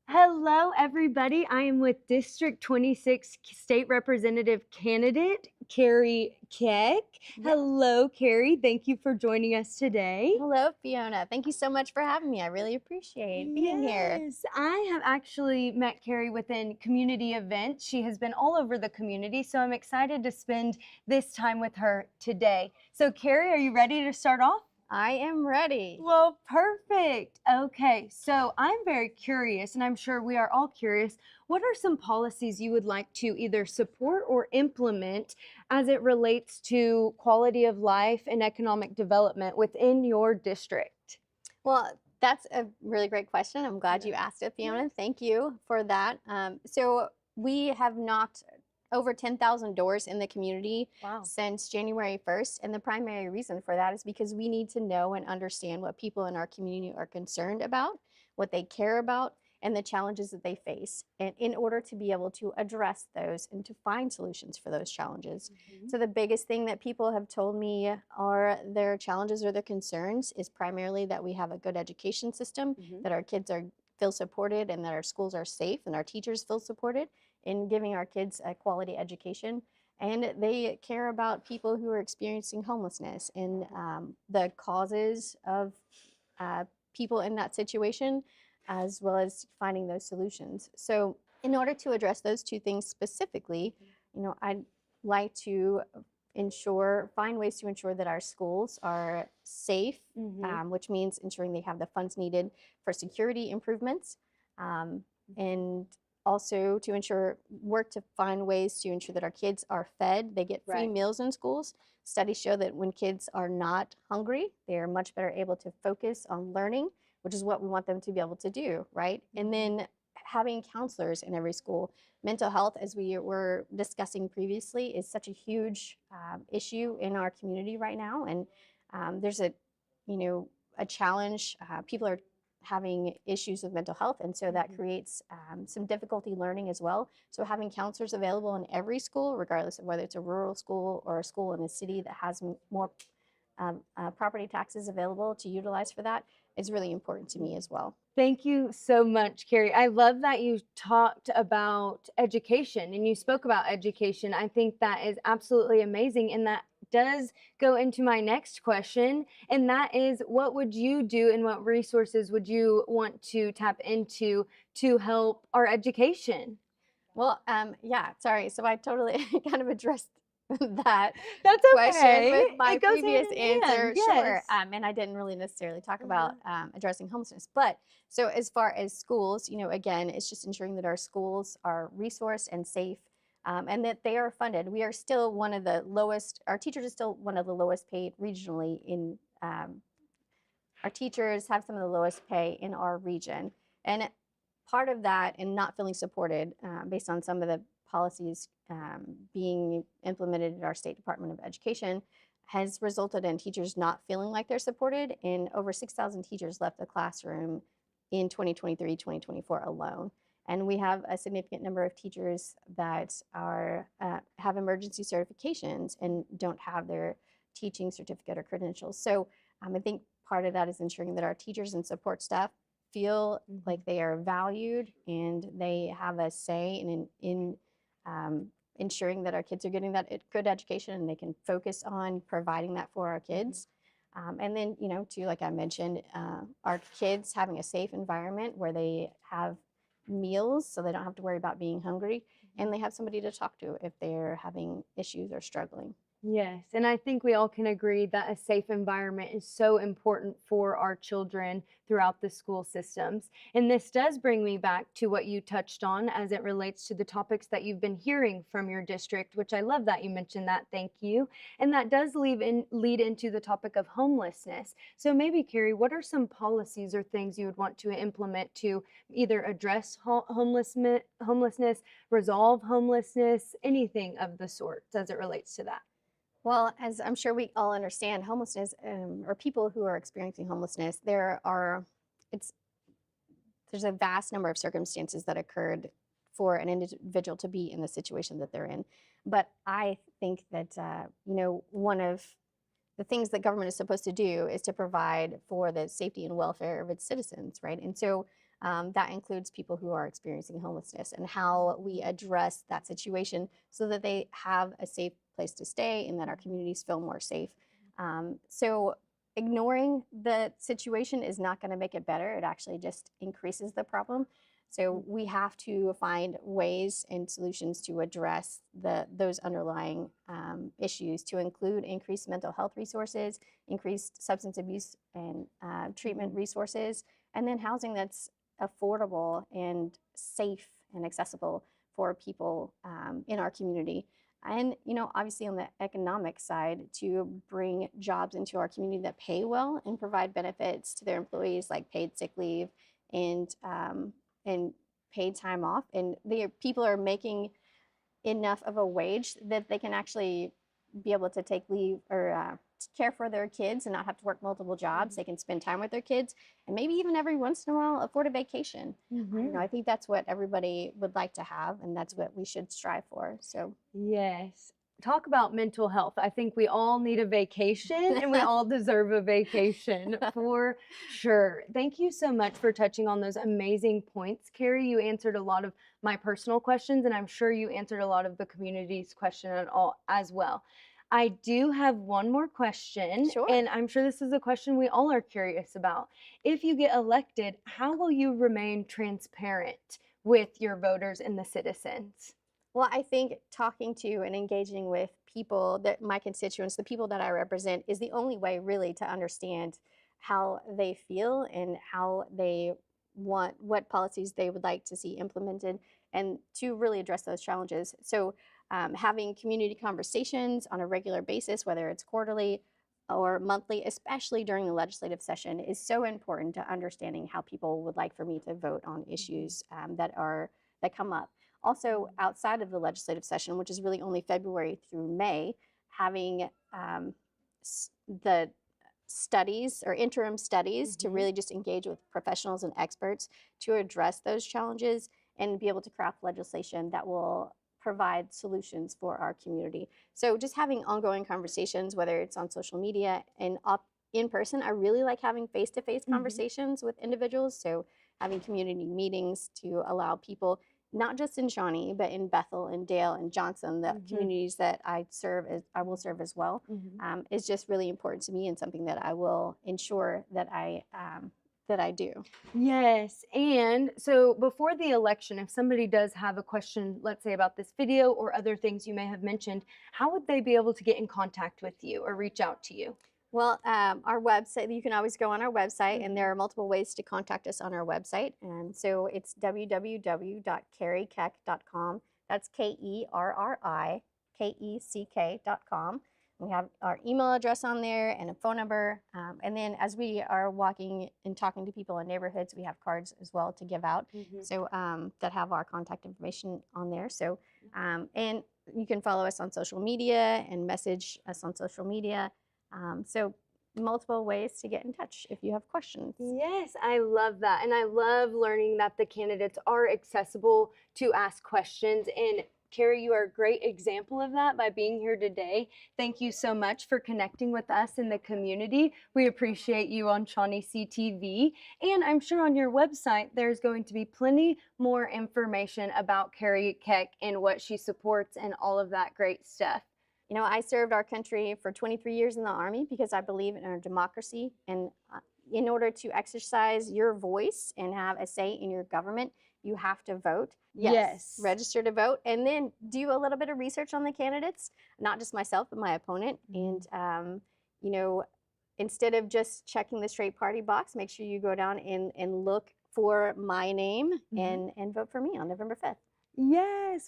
Hello, everybody. I am with District 26 State Representative candidate, Kerri Keck. Yeah. Hello, Kerri. Thank you for joining us today. Hello, Fiona. Thank you so much for having me. I really appreciate being here. Yes, I have actually met Kerri within community events. She has been all over the community, so I'm excited to spend this time with her today. So, Kerri, are you ready to start off? I am ready. Well, perfect. Okay, so I'm very curious, and I'm sure we are all curious. What are some policies you would like to either support or implement as it relates to quality of life and economic development within your district? Well, that's a really great question. I'm glad you asked it, Fiona. Thank you for that. So we have knocked over 10,000 doors in the community Wow. since January 1st. And the primary reason for that is because we need to know and understand what people in our community are concerned about, what they care about, and the challenges that they face, and in order to be able to address those and to find solutions for those challenges. So the biggest thing that people have told me are their challenges or their concerns is primarily that we have a good education system, that our kids feel supported, and that our schools are safe and our teachers feel supported in giving our kids a quality education. And they care about people who are experiencing homelessness and the causes of uh, people in that situation, as well as finding those solutions. So, in order to address those two things specifically, I'd like to find ways to ensure that our schools are safe, which means ensuring they have the funds needed for security improvements, and also to work to find ways to ensure that our kids are fed. They get free Right. meals in schools. Studies show that when kids are not hungry, they are much better able to focus on learning, which is what we want them to be able to do, right? And then having counselors in every school. Mental health, as we were discussing previously, is such a huge issue in our community right now, and there's a challenge. People are having issues with mental health, and so that creates some difficulty learning as well. So having counselors available in every school, regardless of whether it's a rural school or a school in a city that has more property taxes available to utilize for that, is really important to me as well. Thank you so much, Kerri. I love that you talked about education and you spoke about education. I think that is absolutely amazing. And that does go into my next question. And that is, what would you do and what resources would you want to tap into to help our education? Well, yeah, sorry. So I totally kind of addressed that That's question okay. with my It goes hand previous in hand. answer. Sure. Yes. And I didn't really necessarily talk about addressing homelessness. But so as far as schools, again, it's just ensuring that our schools are resourced and safe, and that they are funded. We are still one of the lowest, our teachers are still one of the lowest paid regionally our teachers have some of the lowest pay in our region. And part of that and not feeling supported based on some of the policies being implemented at our State Department of Education has resulted in teachers not feeling like they're supported, and over 6,000 teachers left the classroom in 2023-2024 alone. And we have a significant number of teachers that have emergency certifications and don't have their teaching certificate or credentials. So I think part of that is ensuring that our teachers and support staff feel like they are valued and they have a say in ensuring that our kids are getting that good education and they can focus on providing that for our kids. And then, too, like I mentioned, our kids having a safe environment where they have meals so they don't have to worry about being hungry, and they have somebody to talk to if they're having issues or struggling. Yes, and I think we all can agree that a safe environment is so important for our children throughout the school systems. And this does bring me back to what you touched on as it relates to the topics that you've been hearing from your district, which I love that you mentioned that. Thank you. And that does lead into the topic of homelessness. So maybe, Kerri, what are some policies or things you would want to implement to either address homelessness, resolve homelessness, anything of the sort as it relates to that? Well, as I'm sure we all understand, homelessness, or people who are experiencing homelessness, it's there's a vast number of circumstances that occurred for an individual to be in the situation that they're in. But I think that one of the things that government is supposed to do is to provide for the safety and welfare of its citizens, right? And so That includes people who are experiencing homelessness and how we address that situation so that they have a safe place to stay and that our communities feel more safe. So ignoring the situation is not going to make it better. It actually just increases the problem. So we have to find ways and solutions to address those underlying issues, to include increased mental health resources, increased substance abuse and treatment resources, and then housing that's affordable and safe and accessible for people in our community. And, obviously on the economic side, to bring jobs into our community that pay well and provide benefits to their employees like paid sick leave and paid time off. And the people are making enough of a wage that they can actually be able to take leave or care for their kids and not have to work multiple jobs. They can spend time with their kids and maybe even every once in a while afford a vacation. I think that's what everybody would like to have, and that's what we should strive for. So Yes. Talk about mental health. I think we all need a vacation and we all deserve a vacation for sure. Thank you so much for touching on those amazing points. Kerri, you answered a lot of my personal questions, and I'm sure you answered a lot of the community's question as well. I do have one more question, Sure. and I'm sure this is a question we all are curious about. If you get elected, how will you remain transparent with your voters and the citizens? Well, I think talking to and engaging with people, that my constituents, the people that I represent, is the only way really to understand how they feel and how they want, what policies they would like to see implemented, and to really address those challenges. So having community conversations on a regular basis, whether it's quarterly or monthly, especially during the legislative session, is so important to understanding how people would like for me to vote on issues that come up. Also, outside of the legislative session, which is really only February through May, having the studies or interim studies to really just engage with professionals and experts to address those challenges and be able to craft legislation that will provide solutions for our community. So just having ongoing conversations, whether it's on social media and in person. I really like having face-to-face conversations with individuals. So having community meetings to allow people, not just in Shawnee, but in Bethel and Dale and Johnson, the communities that I will serve as well, is just really important to me and something that I will ensure that I do. Yes. And so before the election, if somebody does have a question, let's say about this video or other things you may have mentioned, how would they be able to get in contact with you or reach out to you? Well, our website, you can always go on our website, and there are multiple ways to contact us on our website. And so it's www.kerrikeck.com. That's KERRIKECK.com. We have our email address on there and a phone number. And then as we are walking and talking to people in neighborhoods, we have cards as well to give out. So that have our contact information on there. So, and you can follow us on social media and message us on social media. So multiple ways to get in touch if you have questions. Yes, I love that. And I love learning that the candidates are accessible to ask questions. And Kerri, you are a great example of that by being here today. Thank you so much for connecting with us in the community. We appreciate you on Shawnee CTV. And I'm sure on your website, there's going to be plenty more information about Kerri Keck and what she supports and all of that great stuff. You know, I served our country for 23 years in the Army because I believe in our democracy. And in order to exercise your voice and have a say in your government, you have to vote. Yes. Register to vote, and then do a little bit of research on the candidates, not just myself, but my opponent. And, you know, instead of just checking the straight party box, make sure you go down and look for my name and vote for me on November 5th. Yes,